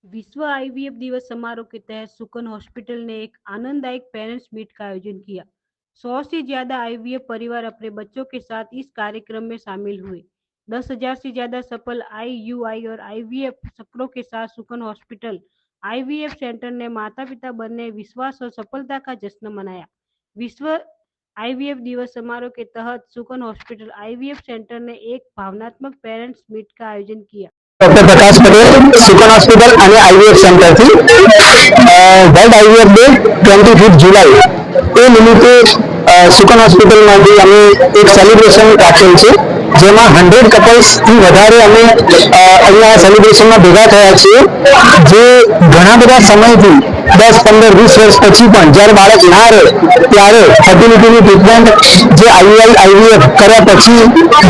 विश्व आईवीएफ दिवस समारोह के तहत सुकन हॉस्पिटल ने एक आनंददायक पेरेंट्स मीट का आयोजन किया। 100 से ज्यादा आईवीएफ परिवार अपने बच्चों के साथ इस कार्यक्रम में शामिल हुए। 10,000 से ज्यादा सफल आईयूआई और आईवीएफ चक्रों के साथ सुकन हॉस्पिटल आईवीएफ सेंटर ने माता पिता बनने विश्वास और सफलता का जश्न मनाया। विश्व आईवीएफ दिवस समारोह के तहत सुकन हॉस्पिटल आईवीएफ सेंटर ने एक भावनात्मक पेरेंट्स मीट का आयोजन किया। डॉक्टर प्रकाश पटेल सुकन हॉस्पिटल અને આઈવીએફ સેન્ટરથી વર્લ્ડ આઈવીએફ ડે 25 જુલાઈ એ નિમિત્તે સુકન હોસ્પિટલમાંથી અમે એક સેલિબ્રેશન રાખેલ છે, જેમાં 100 કપલ્સથી વધારે અમે અહીંયા સેલિબ્રેશનમાં ભેગા થયા છીએ, જે ઘણા બધા સમયથી 10, 15, 20 વર્ષ પછી પણ જ્યારે બાળક ના રહે ત્યારે ફર્ટિલિટીની ટ્રીટમેન્ટ જે આઈવીએફ કર્યા પછી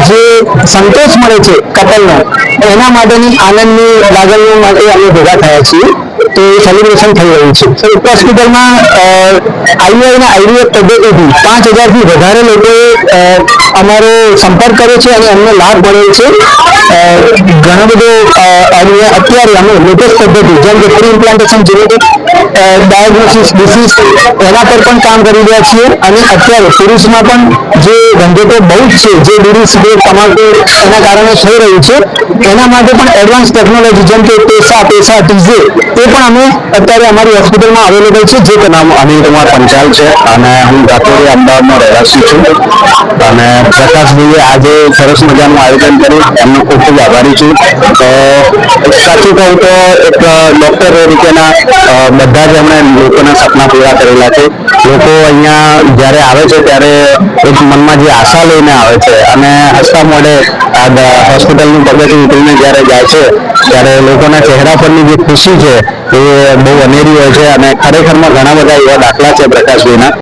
જે સંતોષ મળે છે કપલનો, એના માટેની આનંદની લાગણીઓ માટે અમે ભેગા થયા છીએ। તો એ સેલિબ્રેશન થઈ રહ્યું છે। હોસ્પિટલમાં આઈયુઆઈ અને આઈવીએફ પદ્ધતિથી 5,000થી વધારે લોકોએ અમારો સંપર્ક કર્યો છે અને અમને લાભ મળેલ છે। ઘણો બધો અત્યારે અમે લેટેસ્ટ પદ્ધતિ જેમ કે pre implantation genetic diagnosis disease એના પર પણ કામ કરી રહ્યા છીએ અને અત્યારે પુરુષમાં પણ જે રંગેટો બહુ જ છે, જે બીડી સિગરેટ તમાકુ એના કારણે થઈ રહ્યું છે, એના માટે પણ એડવાન્સ ટેકનોલોજી જેમ કે પેસા ટીઝે એ પણ અમે અત્યારે અમારી હોસ્પિટલમાં અવેલેબલ છે। જે નામ અનિલ કુમાર પંચાલ છે અને હું ગાતોડી અમદાવાદનો રહેવાસી છું અને પ્રકાશભાઈએ આજે સરસ મજાનું આયોજન કર્યું, એમનો ખૂબ ખૂબ આભારી છું। તો સાચું કહું તો એક ડૉક્ટર તરીકેના બધા જ એમણે લોકોના સપના પૂરા કરેલા છે। લોકો અહીંયા જ્યારે આવે છે ત્યારે એક મનમાં જે આશા લઈને આવે છે અને હસતા મોઢે આ હોસ્પિટલનું પગથિયું ઉતરીને જ્યારે જાય છે ત્યારે લોકોના ચહેરા પરની જે ખુશી છે એ બહુ અનેરી હોય છે અને ખરેખરમાં ઘણા બધા એવા દાખલા છે પ્રકાશભાઈના।